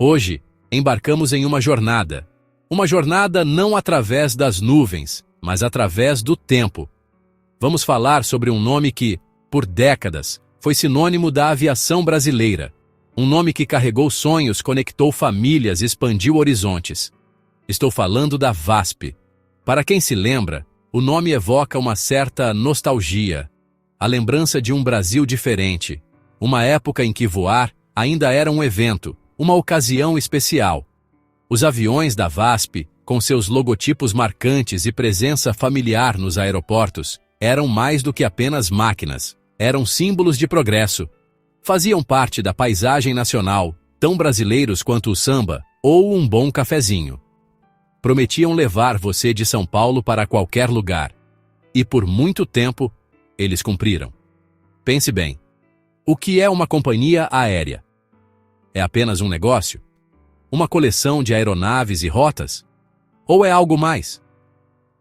Hoje, embarcamos em uma jornada. Uma jornada não através das nuvens, mas através do tempo. Vamos falar sobre um nome que, por décadas, foi sinônimo da aviação brasileira. Um nome que carregou sonhos, conectou famílias, expandiu horizontes. Estou falando da VASP. Para quem se lembra, o nome evoca uma certa nostalgia. A lembrança de um Brasil diferente. Uma época em que voar ainda era um evento, uma ocasião especial. Os aviões da VASP, com seus logotipos marcantes e presença familiar nos aeroportos, eram mais do que apenas máquinas. Eram símbolos de progresso. Faziam parte da paisagem nacional, tão brasileiros quanto o samba ou um bom cafezinho. Prometiam levar você de São Paulo para qualquer lugar. E por muito tempo, eles cumpriram. Pense bem. O que é uma companhia aérea? É apenas um negócio? Uma coleção de aeronaves e rotas? Ou é algo mais?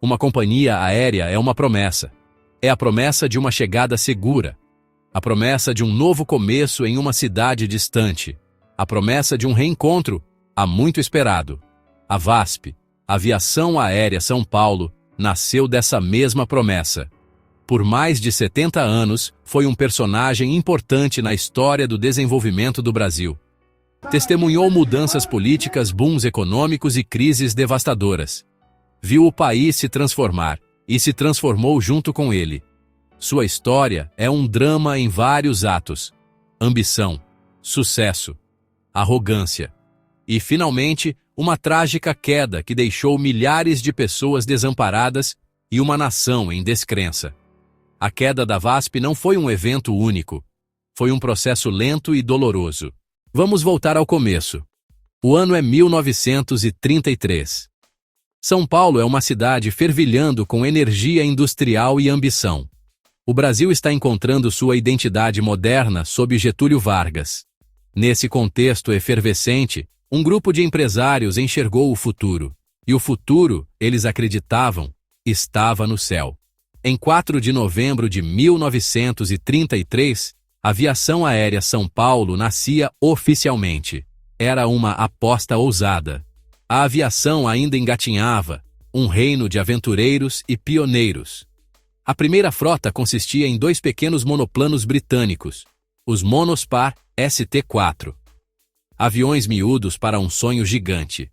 Uma companhia aérea é uma promessa. É a promessa de uma chegada segura. A promessa de um novo começo em uma cidade distante. A promessa de um reencontro, há muito esperado. A VASP, Aviação Aérea São Paulo, nasceu dessa mesma promessa. Por mais de 70 anos, foi um personagem importante na história do desenvolvimento do Brasil. Testemunhou mudanças políticas, booms econômicos e crises devastadoras. Viu o país se transformar, e se transformou junto com ele. Sua história é um drama em vários atos. Ambição, sucesso, arrogância. E, finalmente, uma trágica queda que deixou milhares de pessoas desamparadas e uma nação em descrença. A queda da VASP não foi um evento único. Foi um processo lento e doloroso. Vamos voltar ao começo. O ano é 1933. São Paulo é uma cidade fervilhando com energia industrial e ambição. O Brasil está encontrando sua identidade moderna sob Getúlio Vargas. Nesse contexto efervescente, um grupo de empresários enxergou o futuro. E o futuro, eles acreditavam, estava no céu. Em 4 de novembro de 1933, a Aviação Aérea São Paulo nascia oficialmente. Era uma aposta ousada. A aviação ainda engatinhava, um reino de aventureiros e pioneiros. A primeira frota consistia em 2 pequenos monoplanos britânicos, os Monospar ST-4. Aviões miúdos para um sonho gigante.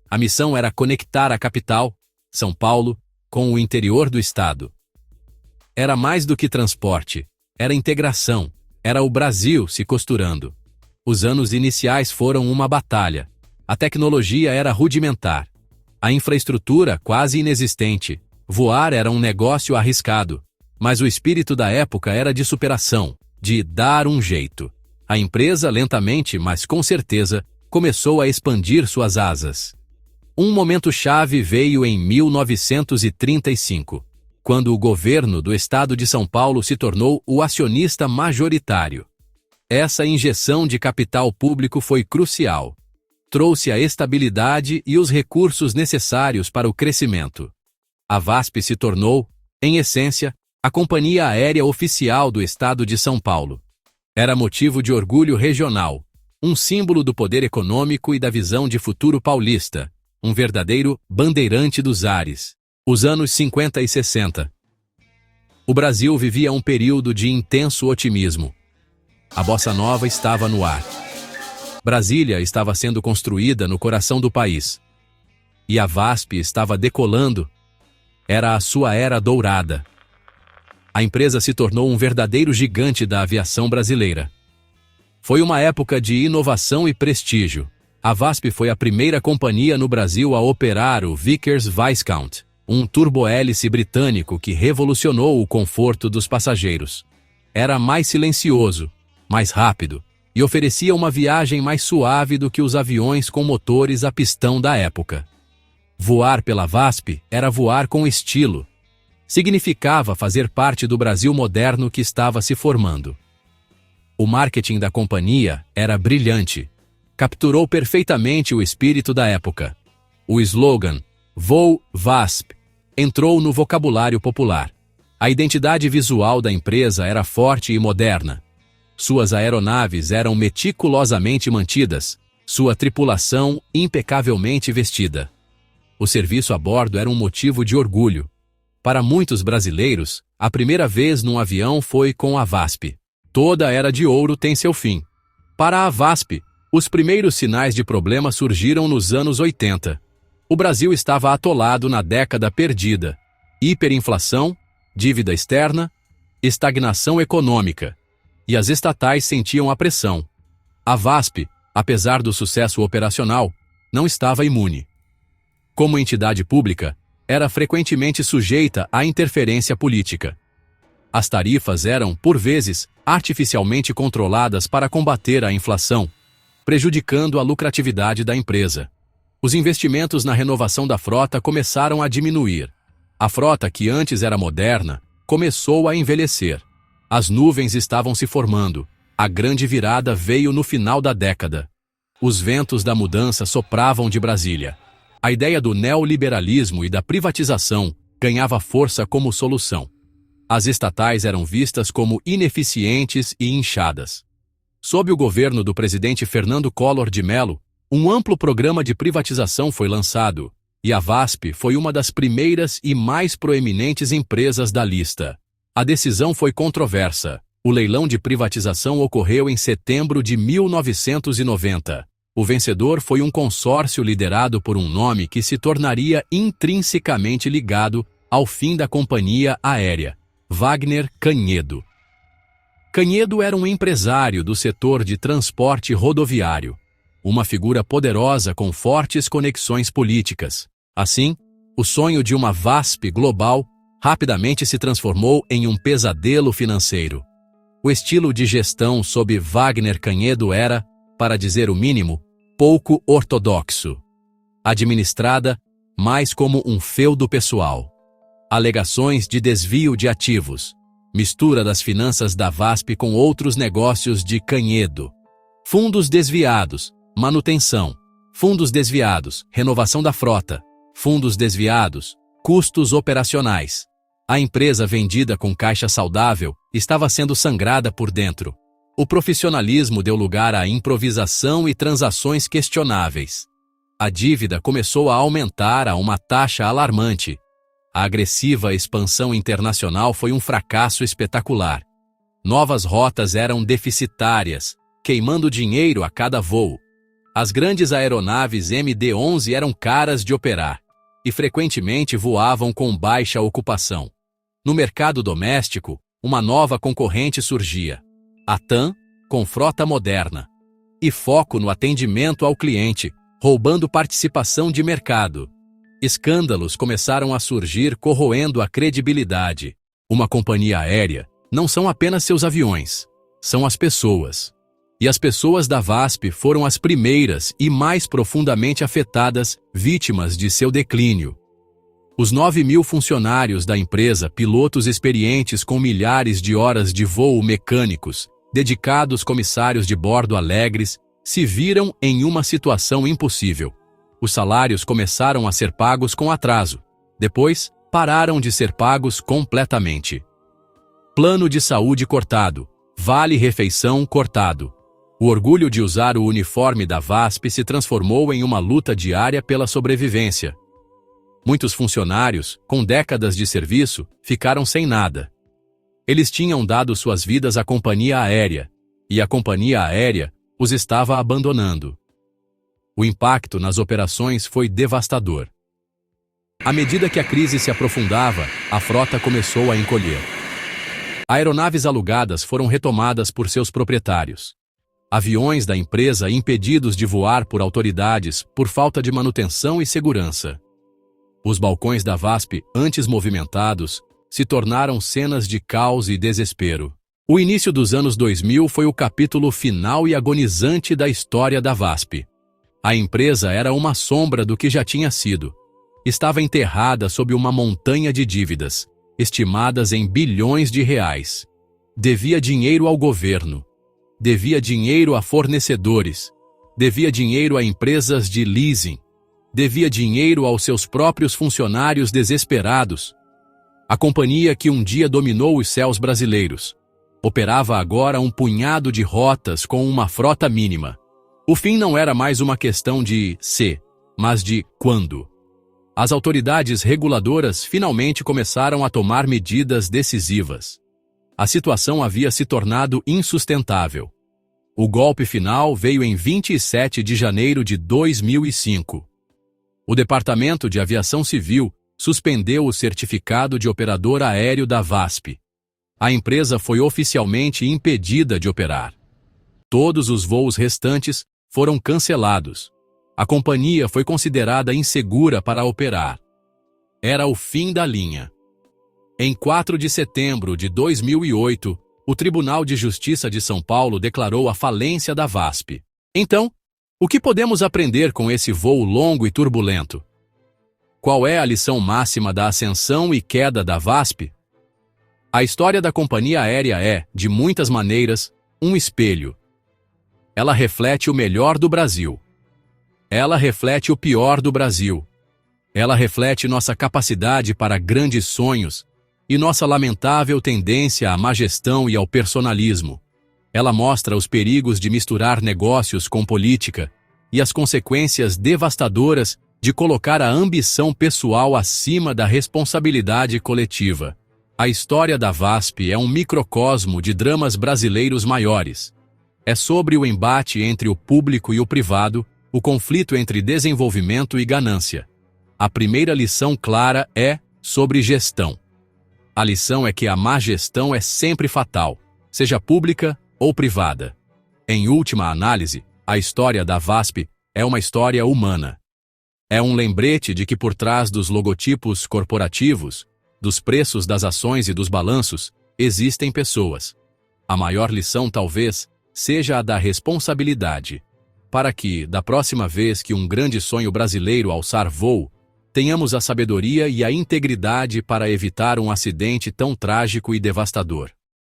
A missão era conectar a capital, São Paulo, com o interior do estado. Era mais do que transporte, era integração, era o Brasil se costurando. Os anos iniciais foram uma batalha. A tecnologia era rudimentar. A infraestrutura quase inexistente. Voar era um negócio arriscado. Mas o espírito da época era de superação, de dar um jeito. A empresa, lentamente, mas com certeza, começou a expandir suas asas. Um momento-chave veio em 1935, quando o governo do estado de São Paulo se tornou o acionista majoritário. Essa injeção de capital público foi crucial. Trouxe a estabilidade e os recursos necessários para o crescimento. A VASP se tornou, em essência, a companhia aérea oficial do estado de São Paulo. Era motivo de orgulho regional, um símbolo do poder econômico e da visão de futuro paulista, um verdadeiro bandeirante dos ares. Os anos 50 e 60. O Brasil vivia um período de intenso otimismo. A bossa nova estava no ar. Brasília estava sendo construída no coração do país. E a VASP estava decolando. Era a sua era dourada. A empresa se tornou um verdadeiro gigante da aviação brasileira. Foi uma época de inovação e prestígio. A VASP foi a primeira companhia no Brasil a operar o Vickers Viscount, um turbohélice britânico que revolucionou o conforto dos passageiros. Era mais silencioso, mais rápido, e oferecia uma viagem mais suave do que os aviões com motores a pistão da época. Voar pela VASP era voar com estilo. Significava fazer parte do Brasil moderno que estava se formando. O marketing da companhia era brilhante. Capturou perfeitamente o espírito da época. O slogan, Voo VASP, entrou no vocabulário popular. A identidade visual da empresa era forte e moderna. Suas aeronaves eram meticulosamente mantidas, Sua tripulação impecavelmente vestida. O serviço a bordo era um motivo de orgulho. Para muitos brasileiros, a primeira vez num avião foi com a VASP. Toda era de ouro tem seu fim. Para a VASP, os primeiros sinais de problema surgiram nos anos 80. O Brasil estava atolado na década perdida. Hiperinflação, dívida externa, estagnação econômica. E as estatais sentiam a pressão. A VASP, apesar do sucesso operacional, não estava imune. Como entidade pública, era frequentemente sujeita à interferência política. As tarifas eram, por vezes, artificialmente controladas para combater a inflação, prejudicando a lucratividade da empresa. Os investimentos na renovação da frota começaram a diminuir. A frota, que antes era moderna, começou a envelhecer. As nuvens estavam se formando. A grande virada veio no final da década. Os ventos da mudança sopravam de Brasília. A ideia do neoliberalismo e da privatização ganhava força como solução. As estatais eram vistas como ineficientes e inchadas. Sob o governo do presidente Fernando Collor de Mello, um amplo programa de privatização foi lançado, e a VASP foi uma das primeiras e mais proeminentes empresas da lista. A decisão foi controversa. O leilão de privatização ocorreu em setembro de 1990. O vencedor foi um consórcio liderado por um nome que se tornaria intrinsecamente ligado ao fim da companhia aérea: Wagner Canhedo. Canhedo era um empresário do setor de transporte rodoviário, uma figura poderosa com fortes conexões políticas. Assim, o sonho de uma VASP global rapidamente se transformou em um pesadelo financeiro. O estilo de gestão sob Wagner Canhedo era, para dizer o mínimo, pouco ortodoxo. Administrada mais como um feudo pessoal. Alegações de desvio de ativos, mistura das finanças da VASP com outros negócios de Canhedo. Fundos desviados, manutenção. Fundos desviados, renovação da frota. Fundos desviados, custos operacionais. A empresa vendida com caixa saudável estava sendo sangrada por dentro. O profissionalismo deu lugar à improvisação e transações questionáveis. A dívida começou a aumentar a uma taxa alarmante. A agressiva expansão internacional foi um fracasso espetacular. Novas rotas eram deficitárias, queimando dinheiro a cada voo. As grandes aeronaves MD-11 eram caras de operar e frequentemente voavam com baixa ocupação. No mercado doméstico, uma nova concorrente surgia: a TAM, com frota moderna e foco no atendimento ao cliente, roubando participação de mercado. Escândalos começaram a surgir corroendo a credibilidade. Uma companhia aérea não são apenas seus aviões, são as pessoas. E as pessoas da VASP foram as primeiras e mais profundamente afetadas, vítimas de seu declínio. Os 9.000 funcionários da empresa, pilotos experientes com milhares de horas de voo mecânicos, dedicados comissários de bordo alegres, se viram em uma situação impossível. Os salários começaram a ser pagos com atraso. Depois, pararam de ser pagos completamente. Plano de saúde cortado. Vale-refeição cortado. O orgulho de usar o uniforme da VASP se transformou em uma luta diária pela sobrevivência. Muitos funcionários, com décadas de serviço, ficaram sem nada. Eles tinham dado suas vidas à companhia aérea, e a companhia aérea os estava abandonando. O impacto nas operações foi devastador. À medida que a crise se aprofundava, a frota começou a encolher. Aeronaves alugadas foram retomadas por seus proprietários. Aviões da empresa impedidos de voar por autoridades por falta de manutenção e segurança. Os balcões da VASP, antes movimentados, se tornaram cenas de caos e desespero. O início dos anos 2000 foi o capítulo final e agonizante da história da VASP. A empresa era uma sombra do que já tinha sido. Estava enterrada sob uma montanha de dívidas, estimadas em bilhões de reais. Devia dinheiro ao governo. Devia dinheiro a fornecedores. Devia dinheiro a empresas de leasing. Devia dinheiro aos seus próprios funcionários desesperados. A companhia que um dia dominou os céus brasileiros operava agora um punhado de rotas com uma frota mínima. O fim não era mais uma questão de se, mas de quando. As autoridades reguladoras finalmente começaram a tomar medidas decisivas. A situação havia se tornado insustentável. O golpe final veio em 27 de janeiro de 2005. O Departamento de Aviação Civil suspendeu o certificado de operador aéreo da VASP. A empresa foi oficialmente impedida de operar. Todos os voos restantes foram cancelados. A companhia foi considerada insegura para operar. Era o fim da linha. Em 4 de setembro de 2008, o Tribunal de Justiça de São Paulo declarou a falência da VASP. Então, o que podemos aprender com esse voo longo e turbulento? Qual é a lição máxima da ascensão e queda da VASP? A história da companhia aérea é, de muitas maneiras, um espelho. Ela reflete o melhor do Brasil. Ela reflete o pior do Brasil. Ela reflete nossa capacidade para grandes sonhos e nossa lamentável tendência à má gestão e ao personalismo. Ela mostra os perigos de misturar negócios com política e as consequências devastadoras de colocar a ambição pessoal acima da responsabilidade coletiva. A história da VASP é um microcosmo de dramas brasileiros maiores. É sobre o embate entre o público e o privado, o conflito entre desenvolvimento e ganância. A primeira lição clara é sobre gestão. A lição é que a má gestão é sempre fatal, seja pública ou privada. Em última análise, a história da VASP é uma história humana. É um lembrete de que por trás dos logotipos corporativos, dos preços das ações e dos balanços, existem pessoas. A maior lição, talvez, seja a da responsabilidade. Para que, da próxima vez que um grande sonho brasileiro alçar voo, tenhamos a sabedoria e a integridade para evitar um acidente tão trágico e devastador.